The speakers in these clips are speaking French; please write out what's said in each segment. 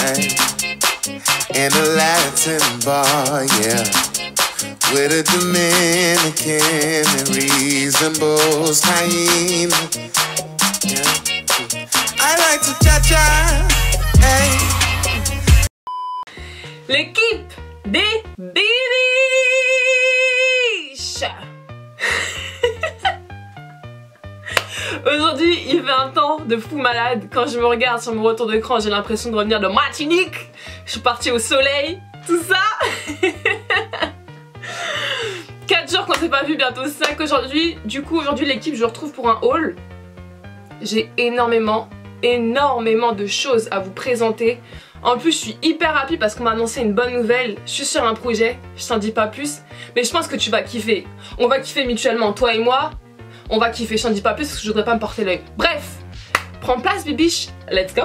night in a Latin bar, yeah, with a Dominican that resembles hyena. Yeah. I like to cha-cha, hey. L'équipe des Bibiches. Aujourd'hui, il fait un temps de fou malade. Quand je me regarde sur mon retour d'écran, j'ai l'impression de revenir de Martinique. Je suis partie au soleil, tout ça. 4 jours qu'on s'est pas vu, bientôt 5 aujourd'hui. Du coup, aujourd'hui, l'équipe, je retrouve pour un haul. J'ai énormément de choses à vous présenter. En plus, je suis hyper happy parce qu'on m'a annoncé une bonne nouvelle. Je suis sur un projet, je t'en dis pas plus, mais je pense que tu vas kiffer. On va kiffer mutuellement, toi et moi. On va kiffer, je t'en dis pas plus parce que je voudrais pas me porter l'œil. Bref, prends place bibiche, let's go.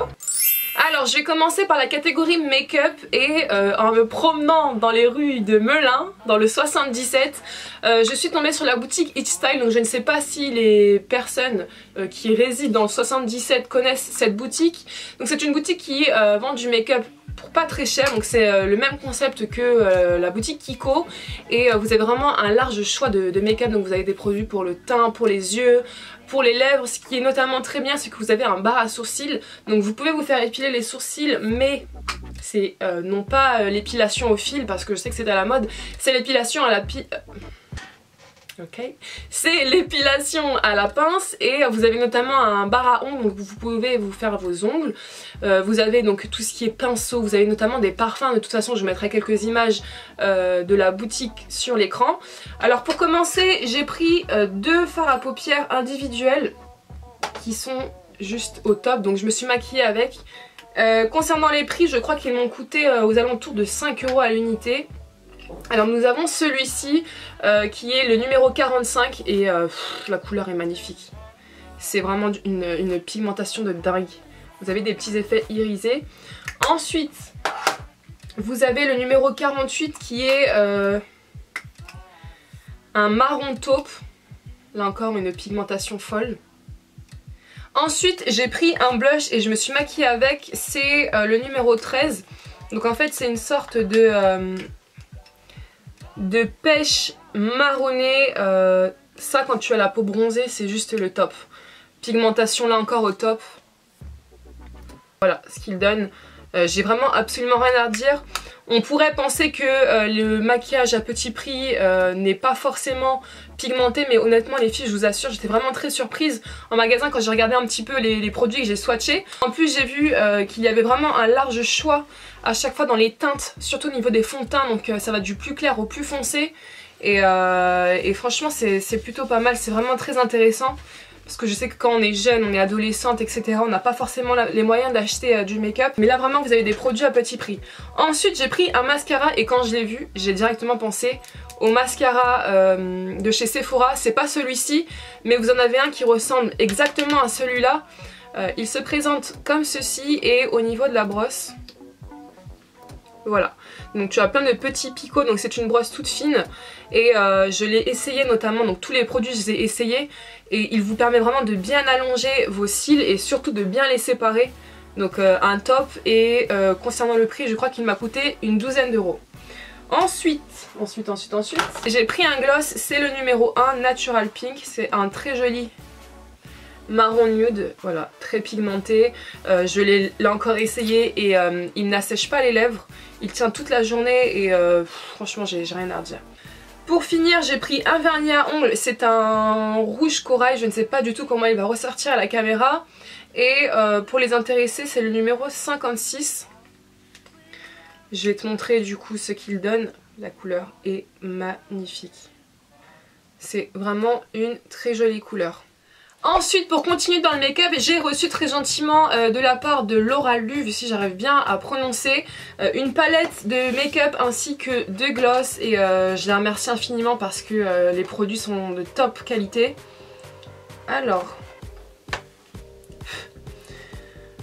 Alors je vais commencer par la catégorie make-up et en me promenant dans les rues de Melun, dans le 77, je suis tombée sur la boutique It Style. Donc je ne sais pas si les personnes qui résident dans le 77 connaissent cette boutique. Donc c'est une boutique qui vend du make-up pour pas très cher, donc c'est le même concept que la boutique Kiko, et vous avez vraiment un large choix de make-up. Donc vous avez des produits pour le teint, pour les yeux, pour les lèvres. Ce qui est notamment très bien, c'est que vous avez un bar à sourcils, donc vous pouvez vous faire épiler les sourcils, mais c'est non pas l'épilation au fil, parce que je sais que c'est à la mode, c'est l'épilation à la c'est l'épilation à la pince, et vous avez notamment un bar à ongles, donc vous pouvez vous faire vos ongles. Vous avez donc tout ce qui est pinceau, vous avez notamment des parfums. De toute façon, je mettrai quelques images de la boutique sur l'écran. Alors pour commencer, j'ai pris 2 fards à paupières individuels qui sont juste au top, donc je me suis maquillée avec. Concernant les prix, je crois qu'ils m'ont coûté aux alentours de 5 € à l'unité. Alors nous avons celui-ci qui est le numéro 45, et la couleur est magnifique. C'est vraiment une pigmentation de dingue. Vous avez des petits effets irisés. Ensuite, vous avez le numéro 48 qui est un marron taupe. Là encore, une pigmentation folle. Ensuite, j'ai pris un blush et je me suis maquillée avec. C'est le numéro 13. Donc en fait, c'est une sorte de pêche marronnée. Ça, quand tu as la peau bronzée, c'est juste le top. Pigmentation là encore au top. Voilà ce qu'il donne. J'ai vraiment absolument rien à redire. On pourrait penser que le maquillage à petit prix n'est pas forcément pigmenté, mais honnêtement les filles, je vous assure, j'étais vraiment très surprise en magasin quand j'ai regardé un petit peu les produits que j'ai swatchés. En plus, j'ai vu qu'il y avait vraiment un large choix à chaque fois dans les teintes, surtout au niveau des fonds de teint, donc ça va du plus clair au plus foncé. Et franchement, c'est plutôt pas mal, c'est vraiment très intéressant. Parce que je sais que quand on est jeune, on est adolescente, etc., on n'a pas forcément les moyens d'acheter du make-up. Mais là vraiment vous avez des produits à petit prix. Ensuite j'ai pris un mascara, et quand je l'ai vu, j'ai directement pensé au mascara de chez Sephora. C'est pas celui-ci, mais vous en avez un qui ressemble exactement à celui-là. Il se présente comme ceci, et au niveau de la brosse, voilà. Donc tu as plein de petits picots, donc c'est une brosse toute fine, et je l'ai essayé notamment, donc tous les produits je les ai essayés, et il vous permet vraiment de bien allonger vos cils et surtout de bien les séparer. Donc un top, et concernant le prix, je crois qu'il m'a coûté une douzaine d'euros. Ensuite, j'ai pris un gloss, c'est le numéro 1 Natural Pink, c'est un très joli marron nude, voilà, très pigmenté. Je l'ai là encore essayé, et il n'assèche pas les lèvres, il tient toute la journée, et franchement j'ai rien à redire. Pour finir, j'ai pris un vernis à ongles, c'est un rouge corail, je ne sais pas du tout comment il va ressortir à la caméra, et pour les intéressés, c'est le numéro 56. Je vais te montrer du coup ce qu'il donne. La couleur est magnifique, c'est vraiment une très jolie couleur. Ensuite, pour continuer dans le make-up, j'ai reçu très gentiment de la part de Laura Luv, si j'arrive bien à prononcer, une palette de make-up ainsi que 2 gloss, et je la remercie infiniment parce que les produits sont de top qualité. Alors,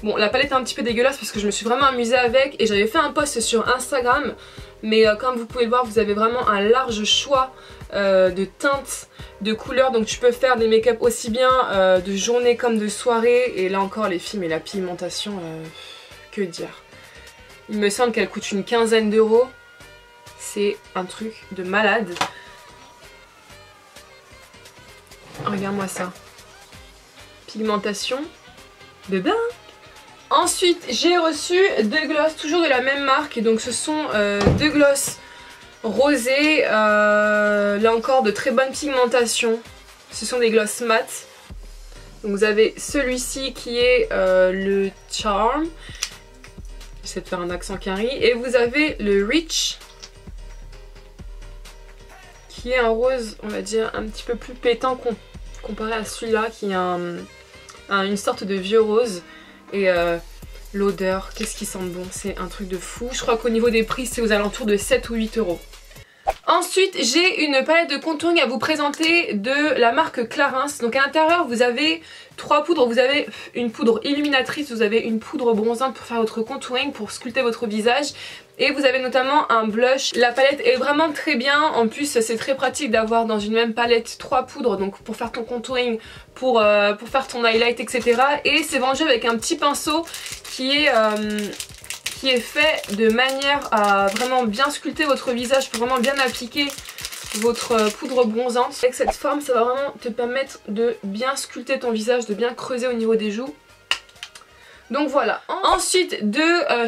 bon, la palette est un petit peu dégueulasse parce que je me suis vraiment amusée avec, et j'avais fait un post sur Instagram, mais comme vous pouvez le voir, vous avez vraiment un large choix de teintes, de couleurs, donc tu peux faire des make-up aussi bien de journée comme de soirée. Et là encore les filles, mais la pigmentation, que dire. Il me semble qu'elle coûte une quinzaine d'euros. C'est un truc de malade. Regarde-moi ça. Pigmentation de dingue. Ensuite, j'ai reçu deux glosses, toujours de la même marque. Donc ce sont deux glosses rosées. Là encore, de très bonne pigmentation. Ce sont des glosses mat. Donc vous avez celui-ci qui est le Charm. J'essaie de faire un accent carré. Et vous avez le Rich, qui est un rose, on va dire, un petit peu plus pétant comparé à celui-là, qui est une sorte de vieux rose. Et l'odeur, qu'est-ce qui sent bon, c'est un truc de fou. Je crois qu'au niveau des prix, c'est aux alentours de 7 ou 8 euros. Ensuite, j'ai une palette de contouring à vous présenter de la marque Clarins. Donc à l'intérieur, vous avez 3 poudres. Vous avez une poudre illuminatrice, vous avez une poudre bronzante pour faire votre contouring, pour sculpter votre visage. Et vous avez notamment un blush. La palette est vraiment très bien. En plus, c'est très pratique d'avoir dans une même palette 3 poudres. Donc pour faire ton contouring, pour faire ton highlight, etc. Et c'est vendu avec un petit pinceau qui est fait de manière à vraiment bien sculpter votre visage, pour vraiment bien appliquer votre poudre bronzante. Avec cette forme, ça va vraiment te permettre de bien sculpter ton visage, de bien creuser au niveau des joues. Donc voilà. Ensuite,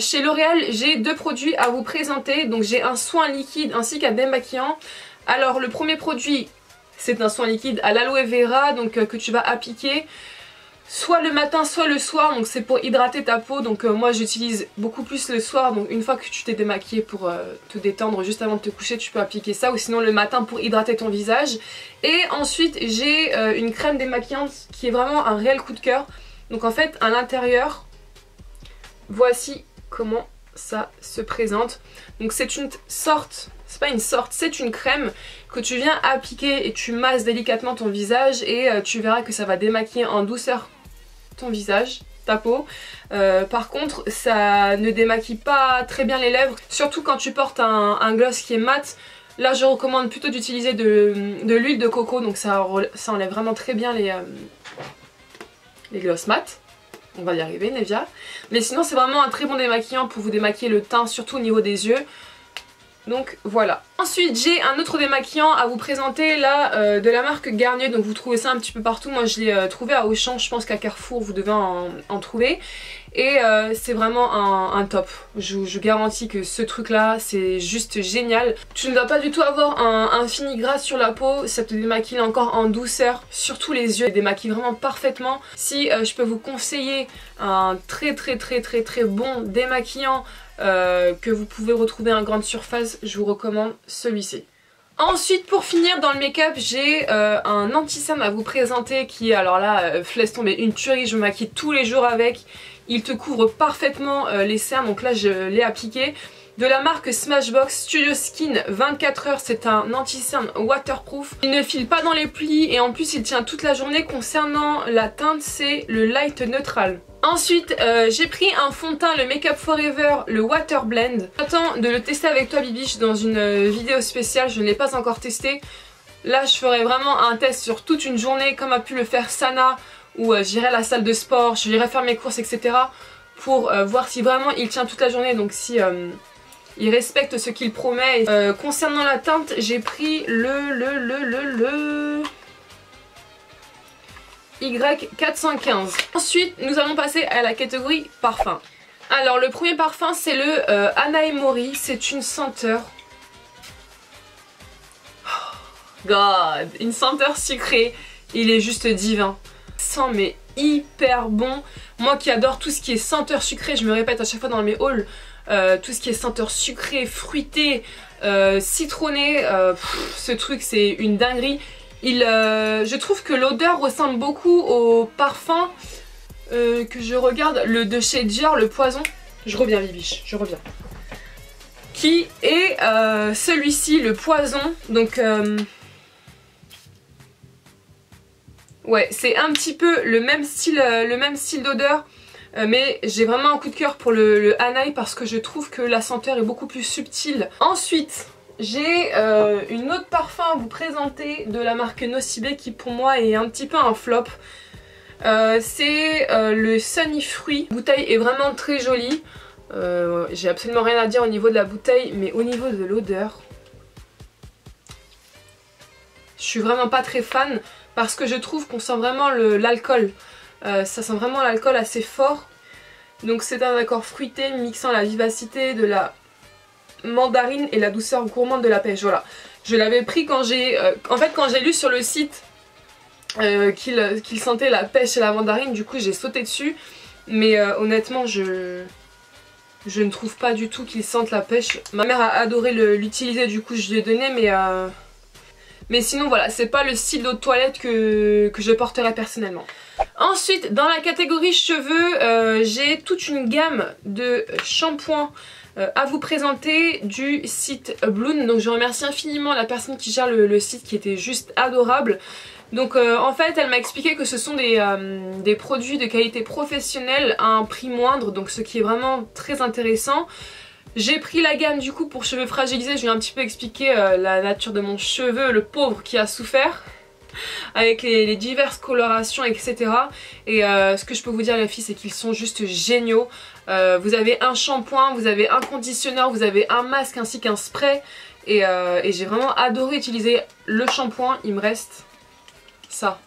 chez L'Oréal, j'ai deux produits à vous présenter. Donc j'ai un soin liquide ainsi qu'un démaquillant. Alors le premier produit, c'est un soin liquide à l'aloe vera, donc que tu vas appliquer soit le matin soit le soir. Donc c'est pour hydrater ta peau. Donc moi j'utilise beaucoup plus le soir. Donc une fois que tu t'es démaquillé, pour te détendre juste avant de te coucher, tu peux appliquer ça, ou sinon le matin pour hydrater ton visage. Et ensuite j'ai une crème démaquillante qui est vraiment un réel coup de cœur. Donc en fait à l'intérieur, voici comment ça se présente. Donc c'est une sorte, c'est pas une sorte, c'est une crème que tu viens appliquer et tu masses délicatement ton visage, et tu verras que ça va démaquiller en douceur ton visage, ta peau. Par contre, ça ne démaquille pas très bien les lèvres, surtout quand tu portes un gloss qui est mat. Là je recommande plutôt d'utiliser de l'huile de coco, donc ça enlève vraiment très bien les gloss mat. On va y arriver, Nevia. Mais sinon c'est vraiment un très bon démaquillant pour vous démaquiller le teint, surtout au niveau des yeux. Donc voilà. Ensuite j'ai un autre démaquillant à vous présenter là, de la marque Garnier. Donc vous trouvez ça un petit peu partout. Moi je l'ai trouvé à Auchan, je pense qu'à Carrefour vous devez en trouver. Et c'est vraiment un top. Je garantis que ce truc là c'est juste génial. Tu ne vas pas du tout avoir un fini gras sur la peau. Ça te démaquille encore en douceur, surtout les yeux. Ça démaquille vraiment parfaitement. Si je peux vous conseiller un très bon démaquillant que vous pouvez retrouver en grande surface, je vous recommande celui-ci. Ensuite, pour finir dans le make-up, j'ai un anti-cerne à vous présenter qui est, alors là, laisse tomber, une tuerie. Je me maquille tous les jours avec. Il te couvre parfaitement les cernes, donc là je l'ai appliqué. De la marque Smashbox Studio Skin 24 heures, c'est un anti-cerne waterproof. Il ne file pas dans les plis et en plus il tient toute la journée. Concernant la teinte, c'est le light neutral. Ensuite, j'ai pris un fond de teint, le Make Up Forever, le Water Blend. J'attends de le tester avec toi, Bibiche, dans une vidéo spéciale. Je ne l'ai pas encore testé. Là, je ferai vraiment un test sur toute une journée, comme a pu le faire Sana, où j'irai à la salle de sport, j'irai faire mes courses, etc. pour voir si vraiment il tient toute la journée, donc si il respecte ce qu'il promet. Concernant la teinte, j'ai pris le Y415. Ensuite, nous allons passer à la catégorie parfum. Alors, le premier parfum, c'est le Anaï Mori. C'est une senteur. Oh, God, une senteur sucrée. Il est juste divin. Sent mais hyper bon. Moi qui adore tout ce qui est senteur sucrée, je me répète à chaque fois dans mes hauls, tout ce qui est senteur sucrée, fruitée, citronnée, ce truc c'est une dinguerie. Je trouve que l'odeur ressemble beaucoup au parfum que je regarde, le de chez Dior, le poison. Je reviens, Bibiche, je reviens. Qui est celui-ci, le poison. Donc ouais, c'est un petit peu le même style d'odeur. Mais j'ai vraiment un coup de cœur pour le Anaï parce que je trouve que la senteur est beaucoup plus subtile. Ensuite, j'ai une autre parfum à vous présenter de la marque Nocibé qui pour moi est un petit peu un flop. C'est le Sunny Fruit. La bouteille est vraiment très jolie. J'ai absolument rien à dire au niveau de la bouteille, mais au niveau de l'odeur, je suis vraiment pas très fan parce que je trouve qu'on sent vraiment l'alcool. Ça sent vraiment l'alcool assez fort. Donc c'est un accord fruité mixant la vivacité de la mandarine et la douceur gourmande de la pêche. Voilà. Je l'avais pris quand j'ai... en fait quand j'ai lu sur le site qu'il sentait la pêche et la mandarine, du coup j'ai sauté dessus. Mais honnêtement je ne trouve pas du tout qu'il sente la pêche. Ma mère a adoré l'utiliser, du coup je lui ai donné, mais sinon voilà, c'est pas le style d'eau de toilette que je porterais personnellement. Ensuite, dans la catégorie cheveux, j'ai toute une gamme de shampoings à vous présenter du site Bloom. Donc je remercie infiniment la personne qui gère le site qui était juste adorable. Donc en fait elle m'a expliqué que ce sont des produits de qualité professionnelle à un prix moindre, donc ce qui est vraiment très intéressant. J'ai pris la gamme du coup pour cheveux fragilisés, je lui ai un petit peu expliqué la nature de mon cheveu, le pauvre qui a souffert avec les diverses colorations etc. Et ce que je peux vous dire les filles, c'est qu'ils sont juste géniaux. Vous avez un shampoing, vous avez un conditionneur, vous avez un masque ainsi qu'un spray et j'ai vraiment adoré utiliser le shampoing. Il me reste ça.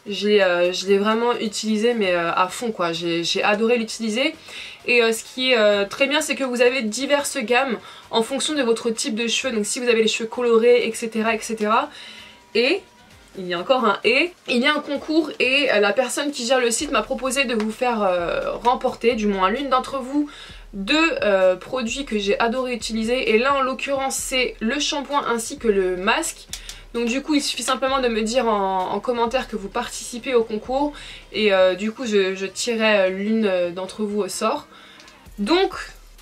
Je l'ai vraiment utilisé mais à fond quoi, j'ai adoré l'utiliser. Et ce qui est très bien, c'est que vous avez diverses gammes en fonction de votre type de cheveux. Donc si vous avez les cheveux colorés etc etc. Et il y a encore un et, il y a un concours et la personne qui gère le site m'a proposé de vous faire remporter, du moins l'une d'entre vous, deux produits que j'ai adoré utiliser. Et là en l'occurrence c'est le shampoing ainsi que le masque. Donc du coup il suffit simplement de me dire en commentaire que vous participez au concours et du coup je tirerai l'une d'entre vous au sort. Donc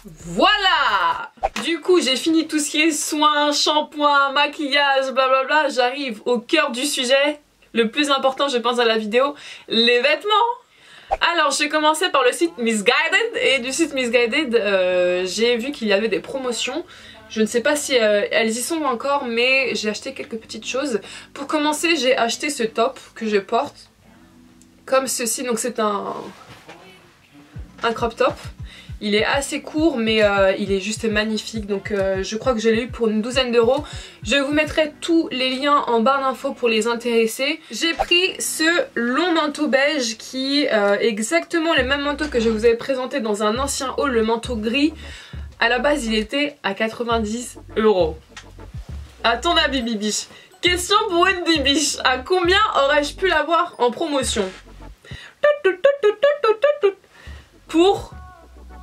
voilà! Du coup j'ai fini tout ce qui est soins, shampoing, maquillage, blablabla. J'arrive au cœur du sujet, le plus important je pense à la vidéo, les vêtements. Alors j'ai commencé par le site Missguided et du site Missguided j'ai vu qu'il y avait des promotions. Je ne sais pas si elles y sont encore, mais j'ai acheté quelques petites choses. Pour commencer, j'ai acheté ce top que je porte, comme ceci. Donc c'est un crop top. Il est assez court, mais il est juste magnifique. Donc je crois que je l'ai eu pour une douzaine d'euros. Je vous mettrai tous les liens en barre d'infos pour les intéresser. J'ai pris ce long manteau beige qui est exactement le même manteau que je vous avais présenté dans un ancien haul, le manteau gris. À la base il était à 90 €. À ton avis Bibiche, question pour une Bibiche, à combien aurais-je pu l'avoir en promotion? Pour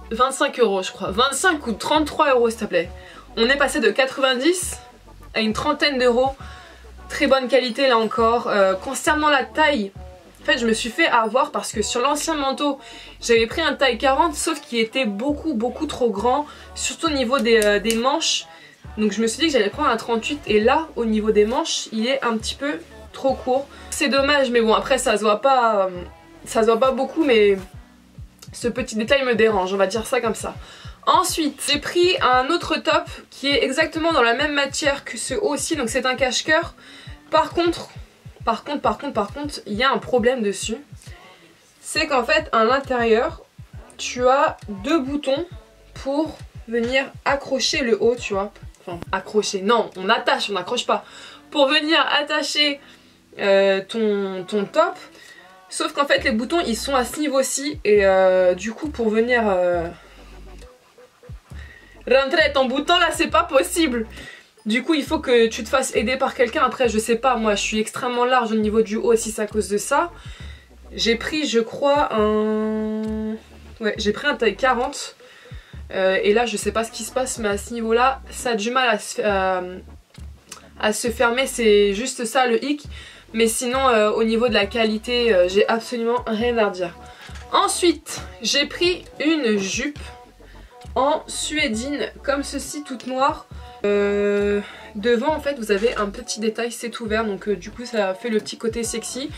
25 € je crois, 25 ou 33 € s'il te plaît. On est passé de 90 à une trentaine d'euros, très bonne qualité là encore. Concernant la taille, en fait je me suis fait avoir parce que sur l'ancien manteau j'avais pris un taille 40 sauf qu'il était beaucoup trop grand, surtout au niveau des manches. Donc je me suis dit que j'allais prendre un 38 et là au niveau des manches il est un petit peu trop court. C'est dommage mais bon après ça se voit pas beaucoup, mais ce petit détail me dérange, on va dire ça comme ça. Ensuite j'ai pris un autre top qui est exactement dans la même matière que ce haut aussi, donc c'est un cache-cœur. Par contre, il y a un problème dessus. C'est qu'en fait, à l'intérieur, tu as deux boutons pour venir accrocher le haut, tu vois. Enfin, accrocher, non, on attache, on n'accroche pas. Pour venir attacher ton top. Sauf qu'en fait, les boutons, ils sont à ce niveau-ci. Et du coup, pour venir rentrer ton bouton, là, c'est pas possible. Du coup il faut que tu te fasses aider par quelqu'un. Après je sais pas, moi je suis extrêmement large au niveau du haut si c'est à cause de ça. J'ai pris je crois un... Ouais j'ai pris un taille 40 et là je sais pas ce qui se passe mais à ce niveau là ça a du mal à se fermer. C'est juste ça le hic. Mais sinon au niveau de la qualité j'ai absolument rien à redire. Ensuite j'ai pris une jupe en suédine comme ceci, toute noire. Devant en fait vous avez un petit détail, c'est ouvert donc du coup ça fait le petit côté sexy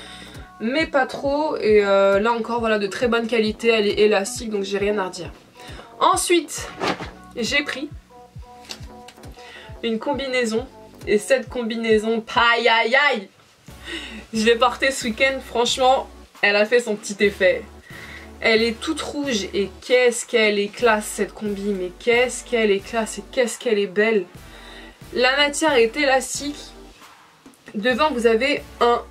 mais pas trop. Et là encore voilà, de très bonne qualité, elle est élastique donc j'ai rien à redire. Ensuite j'ai pris une combinaison et cette combinaison aïe aïe aïe je l'ai portée ce week-end, franchement elle a fait son petit effet. Elle est toute rouge et qu'est-ce qu'elle est classe cette combi, mais qu'est-ce qu'elle est classe et qu'est-ce qu'elle est belle. La matière est élastique. Devant vous avez un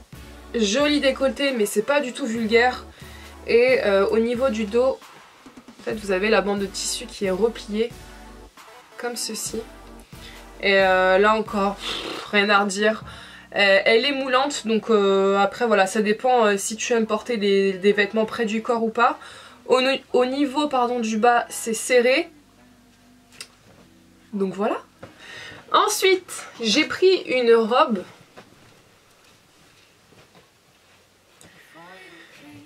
joli décolleté mais c'est pas du tout vulgaire. Et au niveau du dos, en fait vous avez la bande de tissu qui est repliée comme ceci. Et là encore, rien à redire. Elle est moulante, donc après voilà, ça dépend si tu aimes porter des vêtements près du corps ou pas. Au niveau pardon, du bas, c'est serré. Donc voilà. Ensuite, j'ai pris une robe.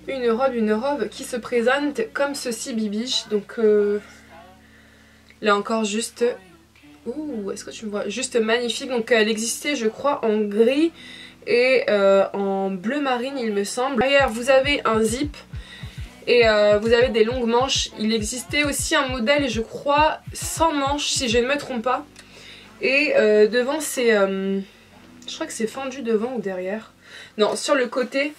Une robe qui se présente comme ceci, bibiche. Donc là encore, juste... Ouh, est-ce que tu me vois? Juste magnifique. Donc elle existait je crois en gris et en bleu marine il me semble. Derrière vous avez un zip et vous avez des longues manches. Il existait aussi un modèle je crois sans manches si je ne me trompe pas. Et devant c'est... je crois que c'est fendu devant ou derrière. Non, sur le côté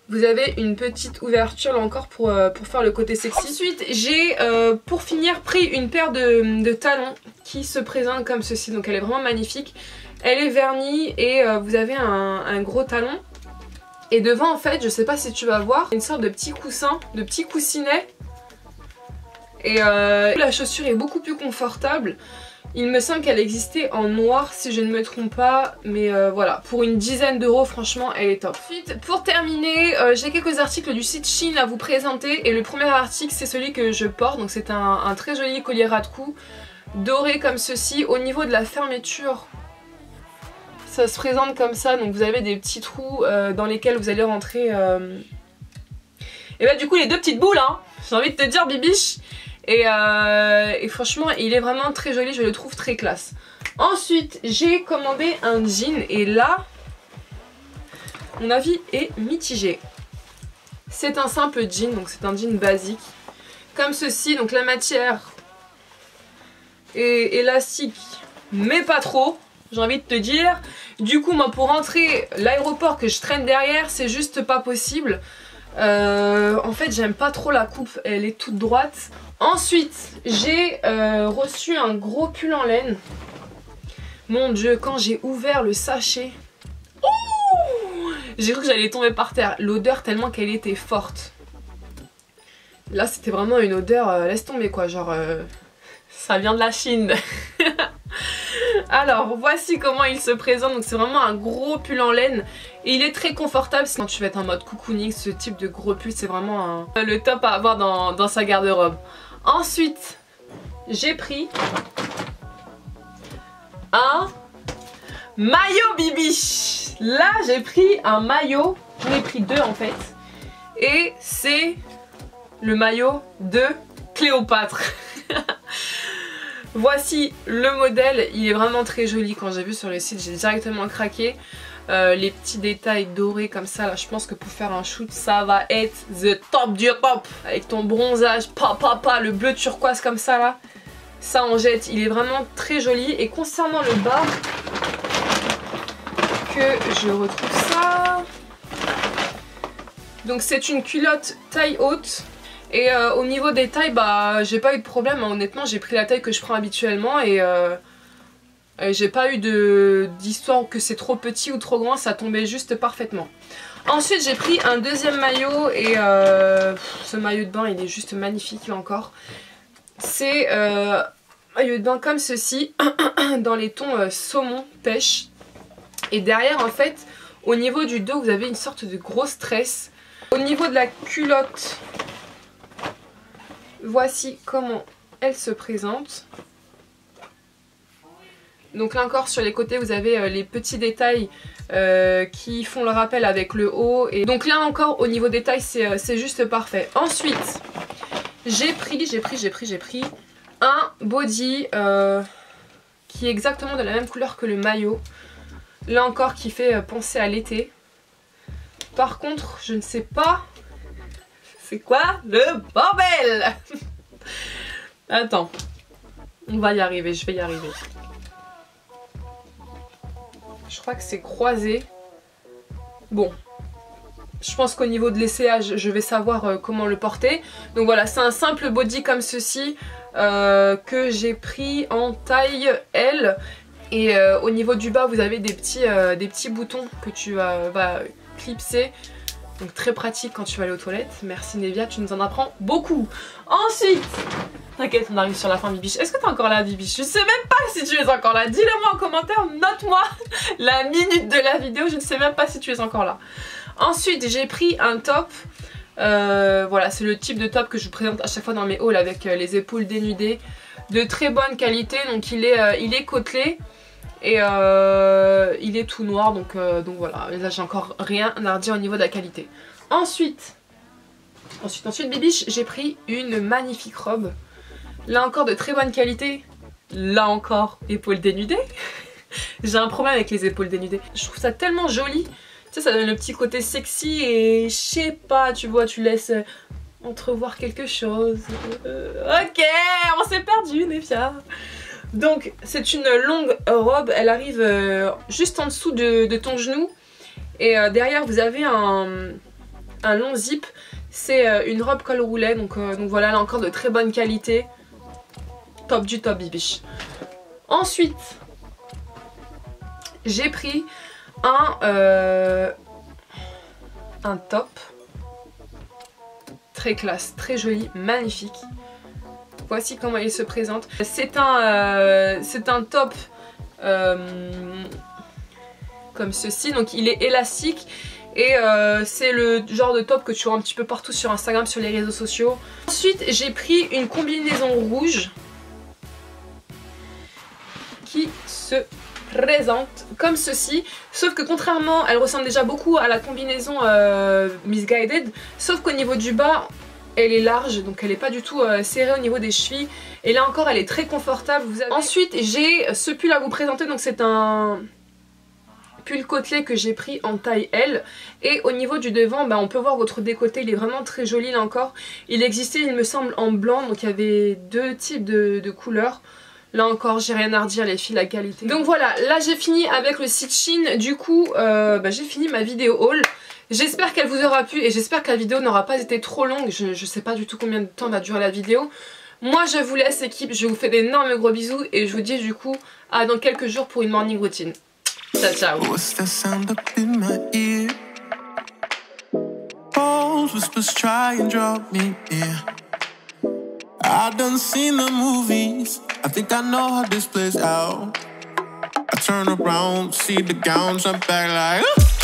vous avez une petite ouverture là encore pour faire le côté sexy. Ensuite j'ai pour finir pris une paire de talons qui se présente comme ceci. Donc elle est vraiment magnifique. Elle est vernie et vous avez un gros talon. Et devant en fait, je sais pas si tu vas voir, une sorte de petit coussin, de petit coussinet. Et la chaussure est beaucoup plus confortable. Il me semble qu'elle existait en noir si je ne me trompe pas, mais voilà, pour une dizaine d'euros franchement elle est top. Ensuite pour terminer, j'ai quelques articles du site Shein à vous présenter et le premier article c'est celui que je porte, donc c'est un très joli collier ras de cou, doré comme ceci. Au niveau de la fermeture, ça se présente comme ça, donc vous avez des petits trous dans lesquels vous allez rentrer. Et bah du coup les deux petites boules, hein, j'ai envie de te dire bibiche. Et franchement il est vraiment très joli, je le trouve très classe. Ensuite j'ai commandé un jean et là mon avis est mitigé. C'est un simple jean, donc c'est un jean basique comme ceci. Donc la matière est élastique mais pas trop, j'ai envie de te dire. Du coup moi pour rentrer l'aéroport que je traîne derrière c'est juste pas possible. En fait j'aime pas trop la coupe, elle est toute droite. Ensuite j'ai reçu un gros pull en laine. Mon dieu, quand j'ai ouvert le sachet, j'ai cru que j'allais tomber par terre. L'odeur tellement qu'elle était forte. Là c'était vraiment une odeur, laisse tomber quoi, genre ça vient de la Chine. Alors voici comment il se présente. Donc c'est vraiment un gros pull en laine et il est très confortable quand tu vas être en mode cocooning. Ce type de gros pull c'est vraiment le top à avoir dans sa garde-robe. Ensuite j'ai pris un maillot bibiche. Là j'ai pris un maillot, j'en ai pris deux en fait. Et c'est le maillot de Cléopâtre. Voici le modèle, il est vraiment très joli. Quand j'ai vu sur le site j'ai directement craqué. Les petits détails dorés comme ça là, je pense que pour faire un shoot ça va être the top du top. Avec ton bronzage, le bleu turquoise comme ça là, ça en jette. Il est vraiment très joli. Et concernant le bas, que je retrouve ça. Donc c'est une culotte taille haute. Et au niveau des tailles, bah j'ai pas eu de problème, hein. Honnêtement j'ai pris la taille que je prends habituellement et j'ai pas eu d'histoire que c'est trop petit ou trop grand, ça tombait juste parfaitement. Ensuite j'ai pris un deuxième maillot et ce maillot de bain il est juste magnifique là encore. C'est un maillot de bain comme ceci, dans les tons saumon, pêche. Et derrière en fait, au niveau du dos vous avez une sorte de grosse tresse. Au niveau de la culotte, voici comment elle se présente. Donc là encore sur les côtés vous avez les petits détails qui font le rappel avec le haut. Et donc là encore au niveau détail c'est juste parfait. Ensuite j'ai pris un body qui est exactement de la même couleur que le maillot. Là encore qui fait penser à l'été. Par contre je ne sais pas c'est quoi le bordel. Attends, on va y arriver, je vais y arriver. Je crois que c'est croisé. Bon, je pense qu'au niveau de l'essayage, je vais savoir comment le porter. Donc voilà, c'est un simple body comme ceci que j'ai pris en taille L. Et au niveau du bas, vous avez des petits boutons que tu vas clipser. Donc très pratique quand tu vas aller aux toilettes. Merci Nevia, tu nous en apprends beaucoup. Ensuite, t'inquiète, on arrive sur la fin Bibiche. Est-ce que t'es encore là Bibiche? Je sais même pas si tu es encore là. Dis-le moi en commentaire, note-moi la minute de la vidéo. Je ne sais même pas si tu es encore là. Ensuite, j'ai pris un top. Voilà, c'est le type de top que je vous présente à chaque fois dans mes hauls avec les épaules dénudées. De très bonne qualité, donc il est côtelé. Et il est tout noir, donc voilà, là j'ai encore rien à redire au niveau de la qualité. Ensuite Bibiche, j'ai pris une magnifique robe. Là encore de très bonne qualité. Là encore, épaules dénudées. J'ai un problème avec les épaules dénudées. Je trouve ça tellement joli. Tu sais, ça donne le petit côté sexy et je sais pas, tu vois, tu laisses entrevoir quelque chose. Ok, on s'est perdu, Nevia. Donc c'est une longue robe, elle arrive juste en dessous de ton genou et derrière vous avez un long zip. C'est une robe col roulé, donc voilà, là encore de très bonne qualité. Top du top Bibiche. Ensuite j'ai pris un top très classe, très joli, magnifique. Voici comment il se présente. C'est un top comme ceci, donc il est élastique et c'est le genre de top que tu vois un petit peu partout sur Instagram, sur les réseaux sociaux. Ensuite j'ai pris une combinaison rouge qui se présente comme ceci, sauf que contrairement, elle ressemble déjà beaucoup à la combinaison Missguided, sauf qu'au niveau du bas elle est large, donc elle n'est pas du tout serrée au niveau des chevilles. Et là encore, elle est très confortable. Ensuite, j'ai ce pull à vous présenter. Donc c'est un pull côtelé que j'ai pris en taille L. Et au niveau du devant, on peut voir votre décolleté. Il est vraiment très joli là encore. Il existait, il me semble, en blanc. Donc il y avait deux types de couleurs. Là encore, j'ai rien à redire les filles, la qualité. Donc voilà, là j'ai fini avec le stitching. Du coup, j'ai fini ma vidéo haul. J'espère qu'elle vous aura plu et j'espère que la vidéo n'aura pas été trop longue. Je sais pas du tout combien de temps va durer la vidéo. Moi je vous laisse équipe, je vous fais d'énormes gros bisous et je vous dis du coup à dans quelques jours pour une morning routine. Ciao ciao. I turn around, see the gowns, I'm back like